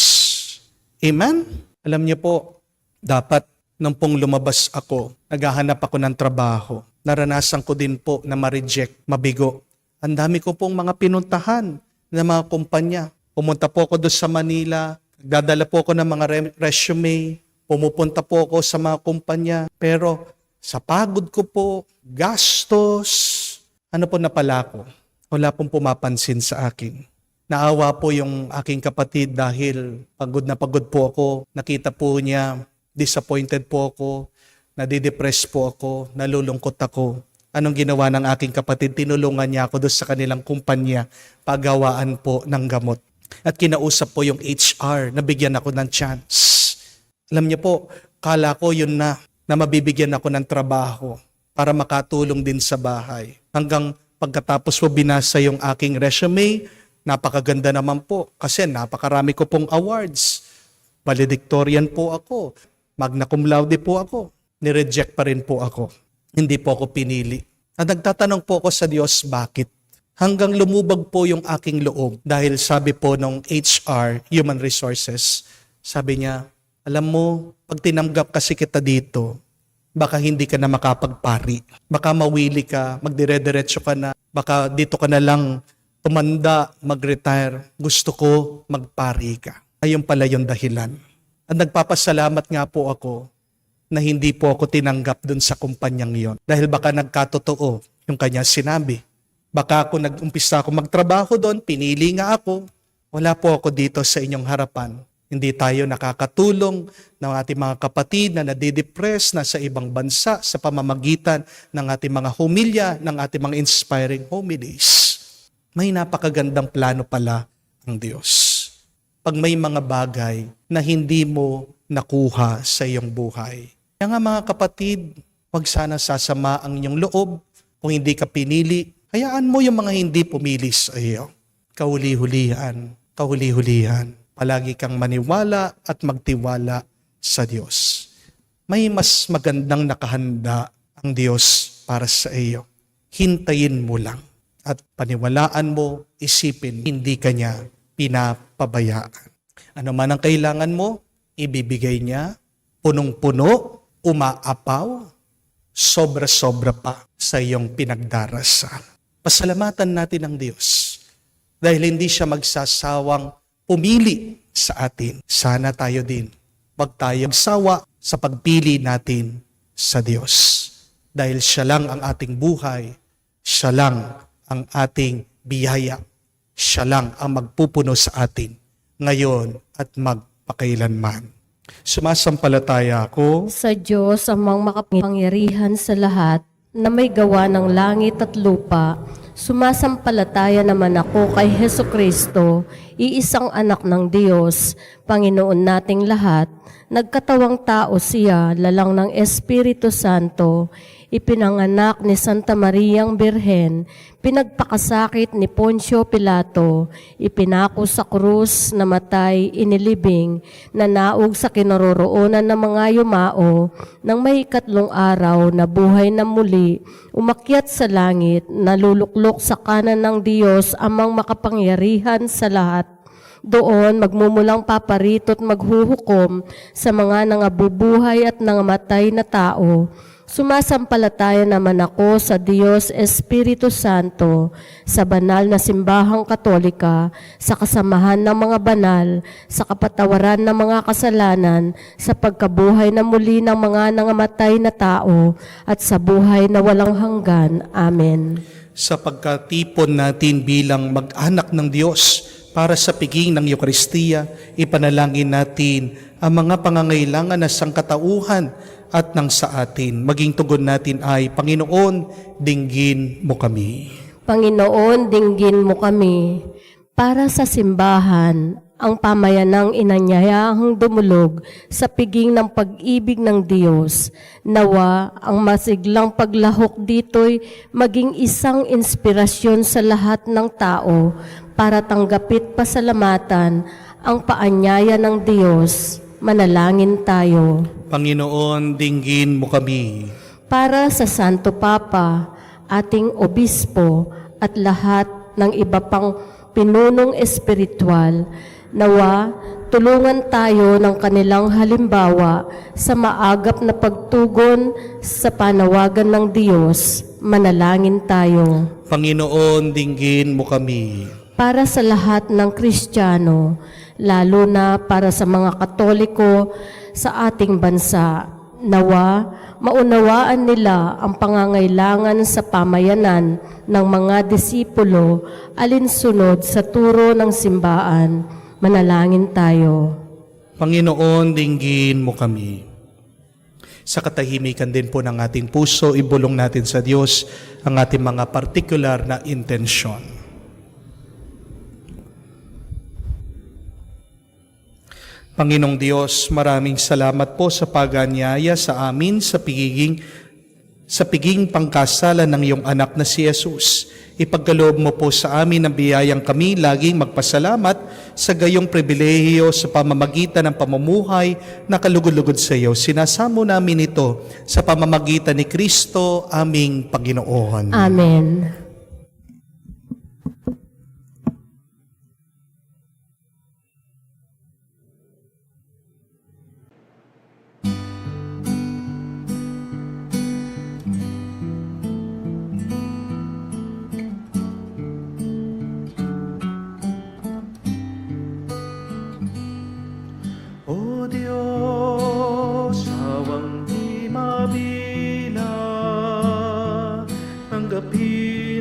A: Amen? Alam niyo po, dapat nang pong lumabas ako, naghahanap ako ng trabaho. Naranasan ko din po na ma-reject, mabigo. Ang dami ko pong mga pinuntahan ng mga kumpanya. Pumunta po ako doon sa Manila, nagdadala po ako ng mga resume, pumupunta po ako sa mga kumpanya. Pero sa pagod ko po, gastos, ano po napala ko? Wala pong pumapansin sa akin. Naawa po yung aking kapatid dahil pagod na pagod po ako. Nakita po niya, disappointed po ako, nadidepress po ako, nalulungkot ako. Anong ginawa ng aking kapatid? Tinulungan niya ako doon sa kanilang kumpanya, paggawaan po ng gamot. At kinausap po yung HR, nabigyan ako ng chance. Alam niyo po, kala ko yun na mabibigyan ako ng trabaho para makatulong din sa bahay. Hanggang pagkatapos po binasa yung aking resume, napakaganda naman po kasi napakarami ko pong awards. Valedictorian po ako, magna cum laude po ako, nireject pa rin po ako. Hindi po ako pinili. At nagtatanong po ako sa Diyos, bakit? Hanggang lumubag po yung aking loob dahil sabi po ng HR, Human Resources, sabi niya, alam mo, pag tinanggap kasi kita dito, baka hindi ka na makapagpari. Baka mawili ka, magdire-diretso ka na, baka dito ka na lang tumanda, mag-retire. Gusto ko magpari ka. Ayun pala yung dahilan. At nagpapasalamat nga po ako na hindi po ako tinanggap dun sa kumpanyang yon. Dahil baka nagkatotoo yung kanya sinabi. Baka ako nag-umpisa ako magtrabaho doon, pinili nga ako. Wala po ako dito sa inyong harapan. Hindi tayo nakakatulong ng ating mga kapatid na nadidepress na sa ibang bansa sa pamamagitan ng ating mga homilya, ng ating mga inspiring homilies. May napakagandang plano pala ang Diyos. Pag may mga bagay na hindi mo nakuha sa iyong buhay. Kaya nga mga kapatid, huwag sana sasama ang inyong loob kung hindi ka pinili. Hayaan mo yung mga hindi pumili sa iyo. Kahuli-hulihan, kahuli-hulihan. Palagi kang maniwala at magtiwala sa Diyos. May mas magandang nakahanda ang Diyos para sa iyo. Hintayin mo lang at paniwalaan mo, isipin, hindi ka niya pinapabayaan. Ano man ang kailangan mo, ibibigay niya, punong-puno, umaapaw, sobra-sobra pa sa iyong pinagdarasal. Pasalamatan natin ang Diyos dahil hindi siya magsasawang pumili sa atin. Sana tayo din, wag tayo magsawa sa pagpili natin sa Diyos. Dahil siya lang ang ating buhay, siya lang ang ating biyaya, siya lang ang magpupuno sa atin ngayon at magpakailanman. Sumasampalataya ako
D: Sa Diyos amang makapangyarihan sa lahat, na may gawa ng langit at lupa, sumasampalataya naman ako kay Hesu Kristo, iisang anak ng Diyos, Panginoon nating lahat, nagkatawang tao siya, lalang ng Espiritu Santo, ipinanganak ni Santa Mariang Birhen, pinagpakasakit ni Poncio Pilato, ipinako sa krus, namatay, inilibing, nanaog sa kinaroroonan ng mga yumao, nang may 3 araw na buhay na muli, umakyat sa langit, naluluklok sa kanan ng Diyos amang makapangyarihan sa lahat. Doon magmumulang paparito at maghuhukom sa mga nangabubuhay at nangamatay na tao. Sumasampalataya naman ako sa Diyos Espiritu Santo, sa banal na simbahang katolika, sa kasamahan ng mga banal, sa kapatawaran ng mga kasalanan, sa pagkabuhay na muli ng mga nangamatay na tao, at sa buhay na walang hanggan. Amen.
A: sa pagkatipon natin bilang mag-anak ng Diyos para sa piging ng Eukaristiya, ipanalangin natin ang mga pangangailangan na sangkatauhan at ng sa atin. Maging tugon natin ay, Panginoon, dinggin mo kami.
D: Panginoon, dinggin mo kami. Para sa simbahan, ang pamayanang inanyayahang dumulog sa piging ng pag-ibig ng Diyos. Nawa, ang masiglang paglahok dito'y maging isang inspirasyon sa lahat ng tao para tanggapit pasalamatan ang paanyaya ng Diyos. Manalangin tayo.
A: Panginoon, dinggin mo kami.
D: Para sa Santo Papa, ating obispo at lahat ng iba pang pinunong espiritual, nawa tulungan tayo ng kanilang halimbawa sa maagap na pagtugon sa panawagan ng Diyos. Manalangin tayo.
A: Panginoon, dinggin mo kami.
D: Para sa lahat ng Kristiyano, lalo na para sa mga Katoliko sa ating bansa, nawa maunawaan nila ang pangangailangan sa pamayanan ng mga disipulo alinsunod sa turo ng simbahan. Manalangin tayo.
A: Panginoon, dinggin mo kami. Sa katahimikan din po ng ating puso, ibulong natin sa Diyos ang ating mga partikular na intensyon. Panginoong Diyos, maraming salamat po sa pag-anyaya sa amin sa piging pangkasalan ng iyong anak na si Jesus. Ipagkaloob mo po sa amin ang biyayang kami laging magpasalamat sa gayong pribilehiyo sa pamamagitan ng pamumuhay na kalugod-lugod sa iyo. Sinasamo namin ito sa pamamagitan ni Kristo, aming Panginoon.
D: Amen.
C: O Diyos, hawang di mabila, tanggapin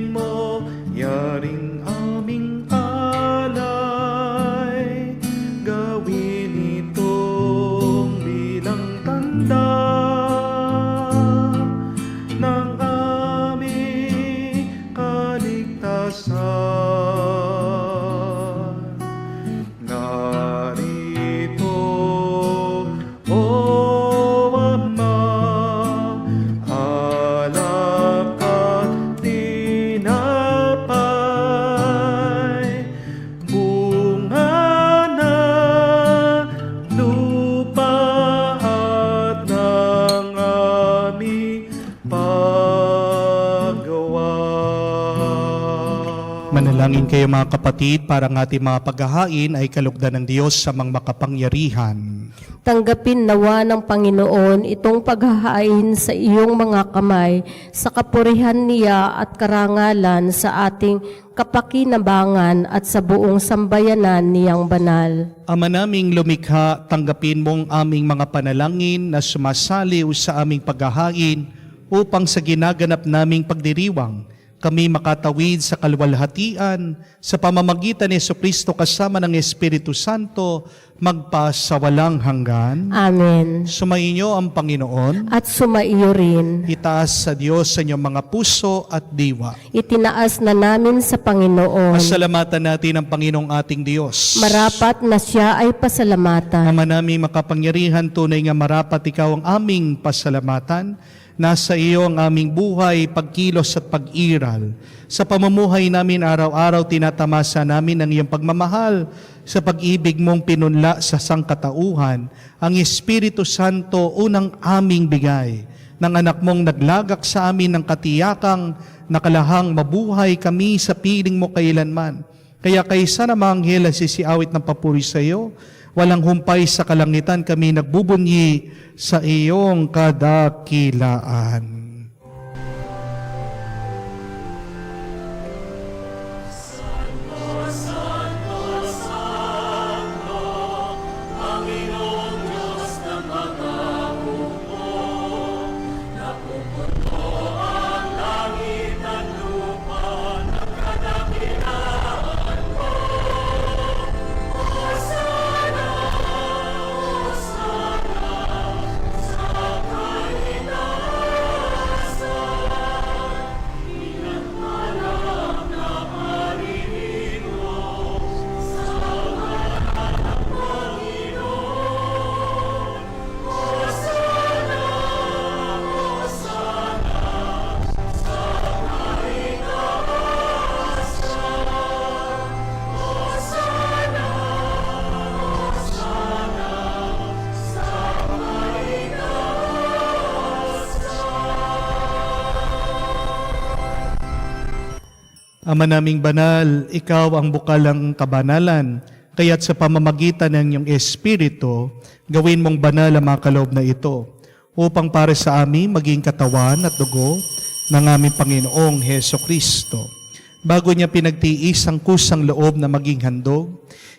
A: Manalangin kayo mga kapatid para ang ating mga paghahain ay kalugdan ng Diyos sa mga makapangyarihan.
D: Tanggapin nawa ng Panginoon itong paghahain sa iyong mga kamay sa kapurihan niya at karangalan sa ating kapakinabangan at sa buong sambayanan niyang banal.
A: Ama naming lumikha, tanggapin mong aming mga panalangin na sumasaliw sa aming paghahain upang sa ginaganap naming pagdiriwang, kami makatawid sa kaluwalhatian sa pamamagitan ni Jesucristo kasama ng Espiritu Santo magpasawalang hanggan.
D: Amen.
A: Sumainyo ang Panginoon.
D: At sumaiyo rin.
A: Itaas sa Diyos sa inyong mga puso at diwa.
D: Itinaas na namin sa Panginoon.
A: Pasalamatan natin ang Panginoong ating Diyos.
D: Marapat na siya ay pasalamatan.
A: Ama naming makapangyarihan, tunay nga marapat ikaw ang aming pasalamatan. Nasa iyo ang aming buhay, pagkilos at pag-iral. Sa pamumuhay namin araw-araw, tinatamasa namin ang iyong pagmamahal sa pag-ibig mong pinunla sa sangkatauhan. Ang Espiritu Santo unang aming bigay ng anak mong naglagak sa amin ng katiyakang nakalahang mabuhay kami sa piling mo kailanman. Kaya kaysa na mga anghel ang sisiawit ng papuri sa iyo, walang humpay sa kalangitan kami nagbubunyi sa iyong kadakilaan. Ama naming banal, ikaw ang bukal ng kabanalan, kaya't sa pamamagitan ng iyong Espiritu, gawin mong banal ang mga kaloob na ito, upang para sa amin maging katawan at dugo ng aming Panginoong Heso Kristo. Bago niya pinagtiis ang kusang loob na maging handog,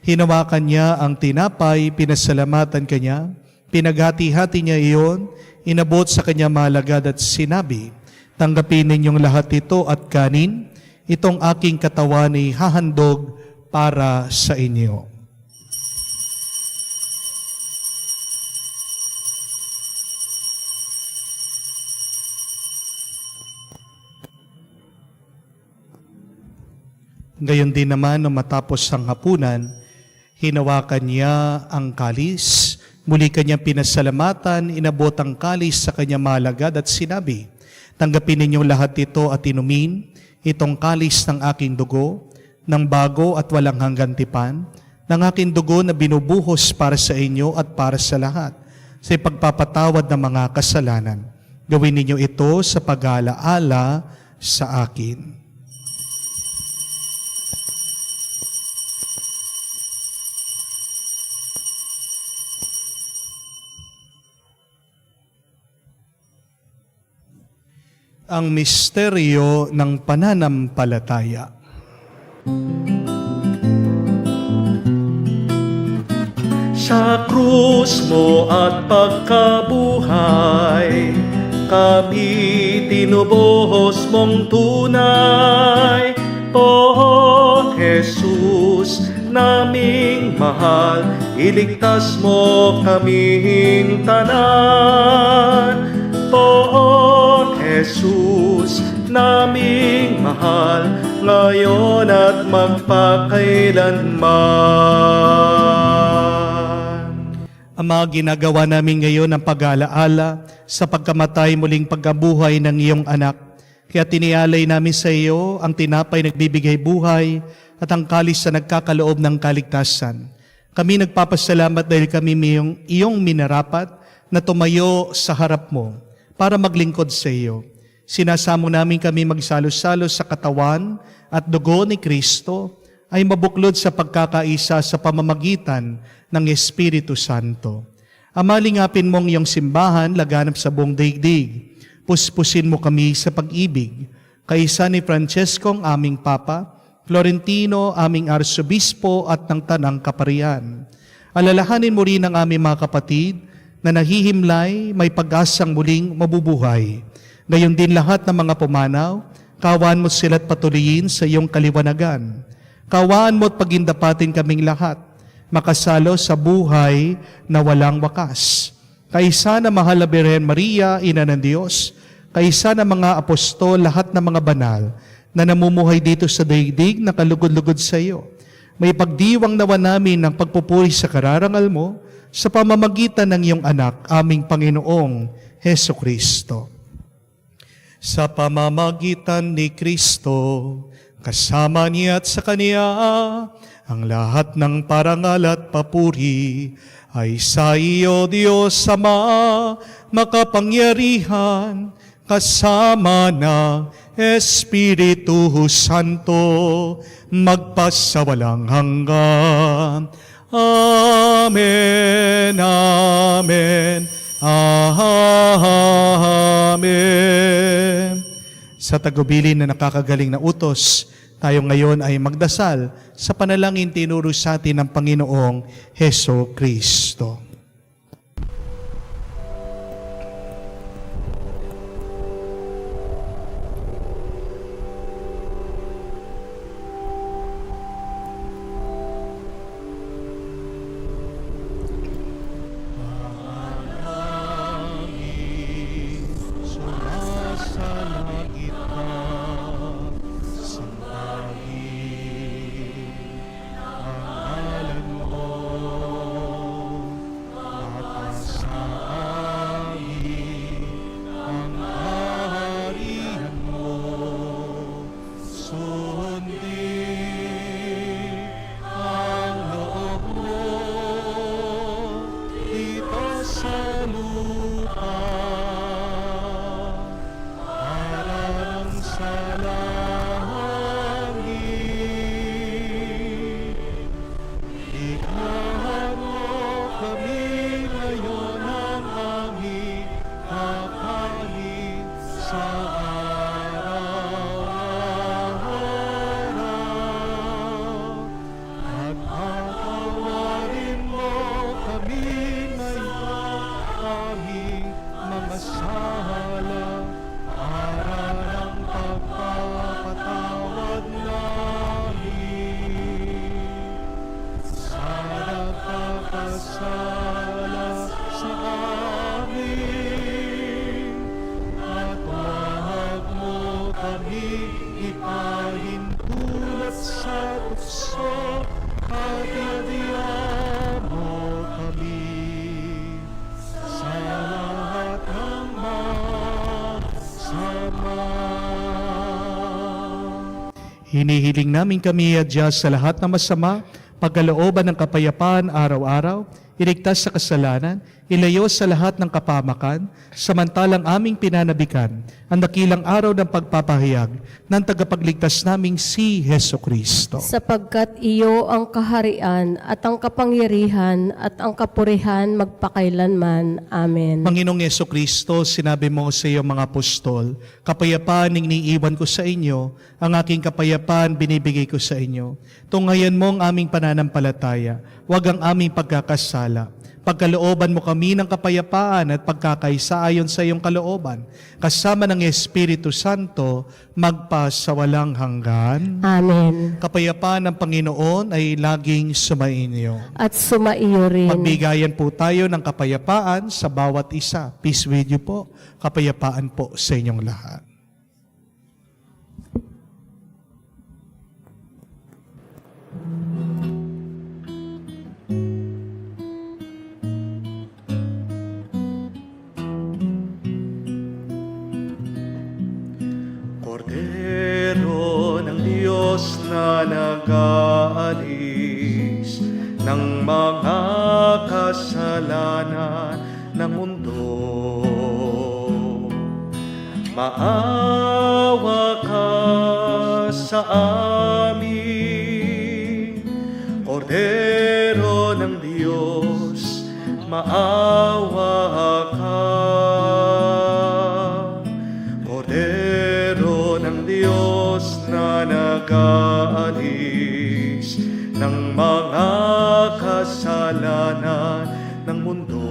A: hinawakan niya ang tinapay, pinasalamatan kanya, pinaghati-hati niya iyon, inabot sa kanya malagad at sinabi, tanggapin ninyong lahat ito at kanin, itong aking katawan ay hahandog para sa inyo. Gayon din naman, nung matapos ang hapunan, hinawakan niya ang kalis, muli kanyang pinasalamatan, inabot ang kalis sa kanyang malagad at sinabi, tanggapin ninyong lahat ito at inumin, itong kalis ng aking dugo, ng bago at walang hanggang tipan, ng aking dugo na binubuhos para sa inyo at para sa lahat, sa ipagpapatawad ng mga kasalanan. Gawin ninyo ito sa pag-aalaala sa akin. Ang misteryo ng pananampalataya.
C: Sa krus mo at pagkabuhay, kami tinubuhos mong tunay. O Jesus, naming mahal, iligtas mo kaming tanan. O Jesus, naming mahal, ngayon at magpakailanman.
A: Ama, ginagawa namin ngayon ang pag-aalaala sa pagkamatay muling pagkabuhay ng iyong anak. Kaya tinialay namin sa iyo ang tinapay nagbibigay buhay at ang kalis na nagkakaloob ng kaligtasan. Kami nagpapasalamat dahil kami iyong minarapat na tumayo sa harap mo para maglingkod sa iyo. sinasamo namin kami magsalo-salo sa katawan at dugo ni Kristo ay mabuklod sa pagkakaisa sa pamamagitan ng Espiritu Santo. Amalingapin mong iyong simbahan laganap sa buong daigdig. Puspusin mo kami sa pag-ibig. Kaisa ni Francesco ang aming Papa, Florentino aming Arsobispo at ng Tanang Kaparian. Alalahanin mo rin ang aming mga kapatid na nahihimlay, may pag-asang muling mabubuhay. Gayon din lahat ng mga pumanaw, kawaan mo sila't patuloyin sa iyong kaliwanagan. Kawaan mo at pagindapatin kaming lahat, makasalo sa buhay na walang wakas. Kaisa na mahal na Birhen Maria, Ina ng Diyos, kaisa na mga apostol, lahat ng mga banal na namumuhay dito sa daigdig na kalugod-lugod sa iyo. May pagdiwang nawa namin ng pagpupuri sa kararangal mo sa pamamagitan ng iyong anak, aming Panginoong Heso Kristo. Sa pamamagitan ni Kristo, kasama niya at sa Kaniya, ang lahat ng parangal at papuri ay sa iyo, Diyos Ama, makapangyarihan, kasama ng Espiritu Santo, magpasawalang hanggan. Amen, amen, amen. Sa tagubilin na nakakagaling na utos, tayo ngayon ay magdasal sa panalangin tinuro sa atin ng Panginoong Heso Kristo. Hinihiling namin kami adya sa lahat ng masama, pagkalooban ng kapayapaan araw-araw, iligtas sa kasalanan, ilayo sa lahat ng kapamakan, samantalang aming pinanabikan ang dakilang araw ng pagpapahayag ng tagapagligtas naming si Heso Kristo.
D: Sapagkat iyo ang kaharian at ang kapangyarihan at ang kapurihan magpakailanman. Amen.
A: Panginoong Heso Kristo, sinabi mo sa iyong mga apostol, kapayapaan iniiwan ko sa inyo, ang aking kapayapaan binibigay ko sa inyo. Tunghayan mo ang aming pananampalataya, huwag ang aming pagkakasala. Pagkalooban mo kami ng kapayapaan at pagkakaisa ayon sa iyong kalooban, kasama ng Espiritu Santo, magpasawalang hanggan.
D: Amen.
A: Kapayapaan ng Panginoon ay laging sumainyo.
D: At sumaiyo rin.
A: Magbigayan po tayo ng kapayapaan sa bawat isa. Peace with you po. Kapayapaan po sa inyong lahat.
C: Kordero ng Diyos na nag-aalis ng mga kasalanan ng mundo, maawa ka sa amin. Kordero ng Diyos, maawa ka. Kordero ng Diyos na nag-aalis ng mga kasalanan ng mundo.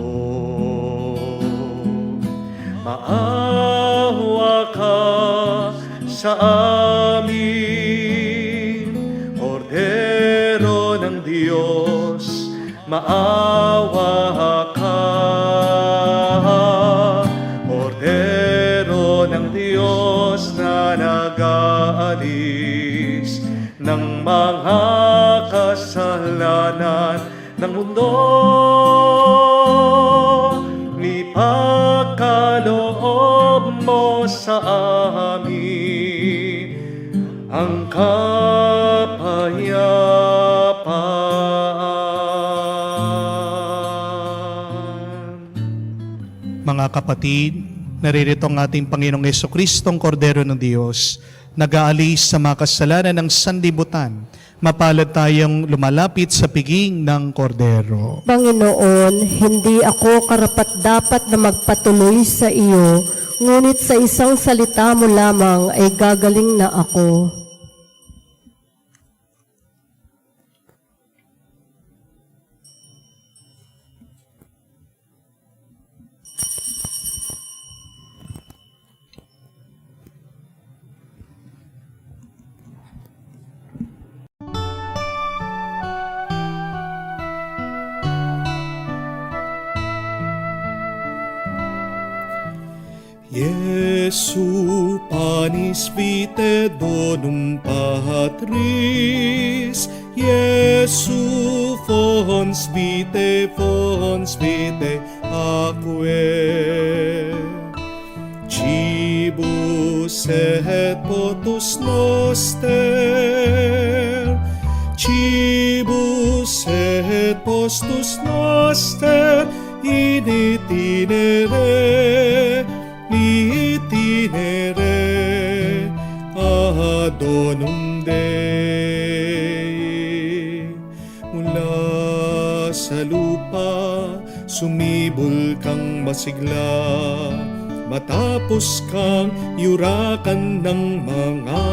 C: Maawa ka sa amin, Kordero ng Diyos, maawa ka. Kordero ng Diyos na nag-aalis ng mga kasalanan ng mundo. Ipagkaloob mo sa amin ang kapayapaan.
A: Mga kapatid, naririto ang ating Panginoong Jesucristong Kordero ng Diyos, nag-aalis sa mga kasalanan ng sanlibutan. Mapalad tayong lumalapit sa piging ng Kordero.
D: Panginoon, hindi ako karapat-dapat na magpatuloy sa iyo, ngunit sa isang salita mo lamang ay gagaling na ako.
C: Jesu panis vitae donum Patris, Jesu fons vitae aquae. Cibus et potus noster, cibus et postus noster, in itinere ad donum Dei. Mula sa lupa sumibol kang masigla, matapos kang yurakan ng mga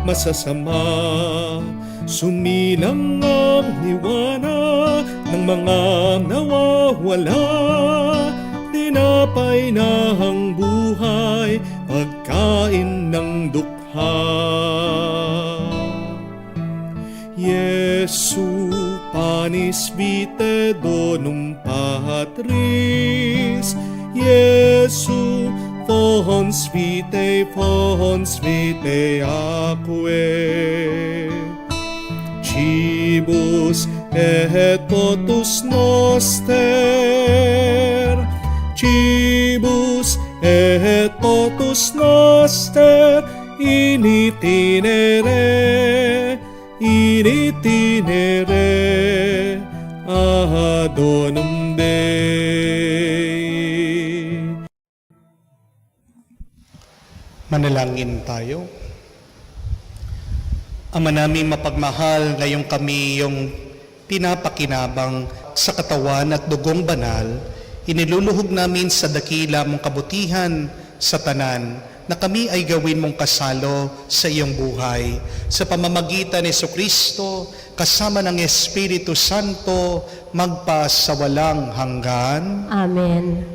C: masasama. Sumilang ang liwanag ng mga nawawala, tinapay na ang buhay, pagkain ng dukha. Jesu panis vitae donum Patris, Jesu fons vitae aquae. Cibus et potus noster, cibus et potus noster, in itinere ad donum Dei.
A: Manalangin tayo. Ama namin mapagmahal, ngayong kami yung pinapakinabang sa katawan at dugong banal, iniluluhog namin sa dakila mong kabutihan sa tanan na kami ay gawin mong kasalo sa iyong buhay. Sa pamamagitan ni Jesucristo, kasama ng Espiritu Santo, magpasawalang hanggan.
D: Amen.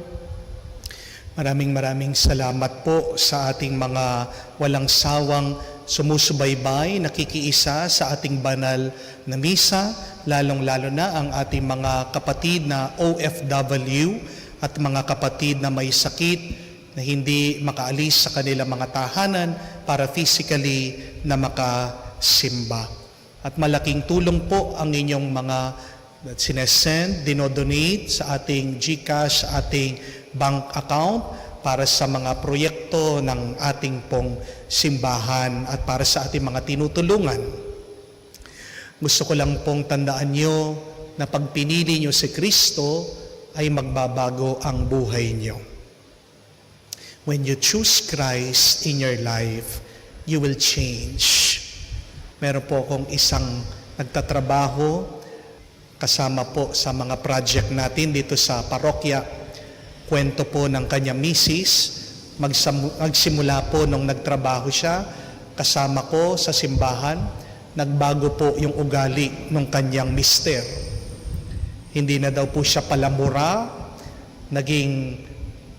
A: Maraming salamat po sa ating mga walang sawang sumusubaybay, nakikiisa sa ating banal na misa, lalong-lalo na ang ating mga kapatid na OFW at mga kapatid na may sakit na hindi makaalis sa kanilang mga tahanan para physically na makasimba. At malaking tulong po ang inyong mga sinesend, dinodonate sa ating GCash, ating bank account para sa mga proyekto ng ating pong simbahan at para sa ating mga tinutulungan. Gusto ko lang pong tandaan nyo na pag pinili nyo si Kristo ay magbabago ang buhay nyo. When you choose Christ in your life, you will change. Meron po akong isang nagtatrabaho kasama po sa mga project natin dito sa parokya. Kwento po ng kanya misis, magsimula po nung nagtrabaho siya, kasama ko sa simbahan, nagbago po yung ugali ng kanyang mister. Hindi na daw po siya palamura, naging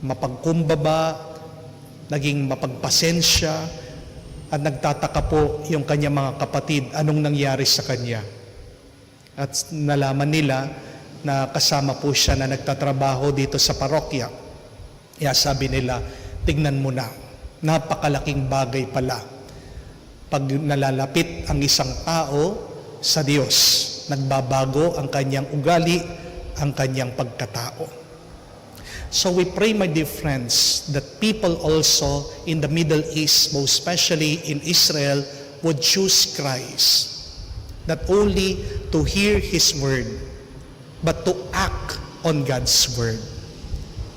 A: mapagkumbaba, naging mapagpasensya, at nagtataka po yung kanyang mga kapatid anong nangyari sa kanya. At nalaman nila na kasama po siya na nagtatrabaho dito sa parokya. Kaya sabi nila, tignan mo na, napakalaking bagay pala. Pag nalalapit ang isang tao sa Diyos, nagbabago ang kanyang ugali, ang kanyang pagkatao. So we pray, my dear friends, that people also in the Middle East, most especially in Israel, would choose Christ. Not only to hear His word, but to act on God's word.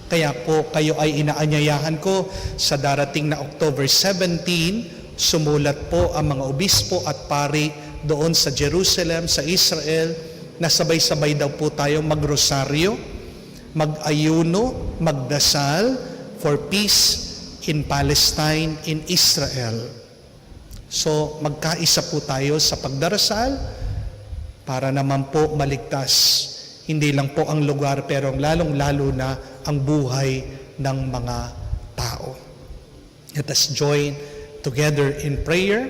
A: Kaya po kayo ay inaanyayahan ko sa darating na October 17, sumulat po ang mga obispo at pari doon sa Jerusalem, sa Israel, na sabay-sabay daw po tayo magrosaryo, mag-ayuno, magdasal for peace in Palestine, in Israel. So magkaisa po tayo sa pagdarasal para naman po maligtas hindi lang po ang lugar pero lalong-lalo na ang buhay ng mga tao. Let us join together in prayer.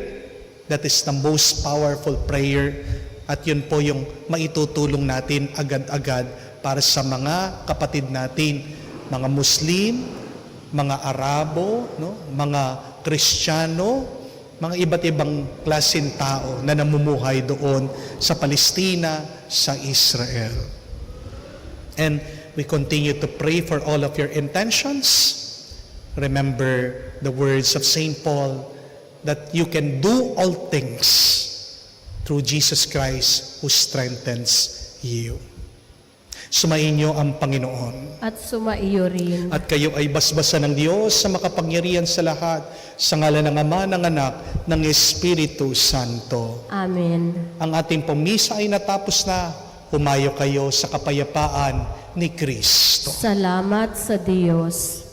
A: That is the most powerful prayer at yun po yung maitutulong natin agad-agad para sa mga kapatid natin, mga Muslim, mga Arabo, no? Mga Kristiyano, mga iba't ibang klaseng tao na namumuhay doon sa Palestina, sa Israel. And we continue to pray for all of your intentions. Remember the words of St. Paul that you can do all things through Jesus Christ who strengthens you. Sumainyo ang Panginoon.
D: At sumaiyo rin.
A: At kayo ay basbasan ng Diyos sa makapangyarihan sa lahat, sa ngalan ng Ama, ng Anak, ng Espiritu Santo.
D: Amen.
A: Ang ating pamisa ay natapos na. Humayo kayo sa kapayapaan ni Kristo.
D: Salamat sa Diyos.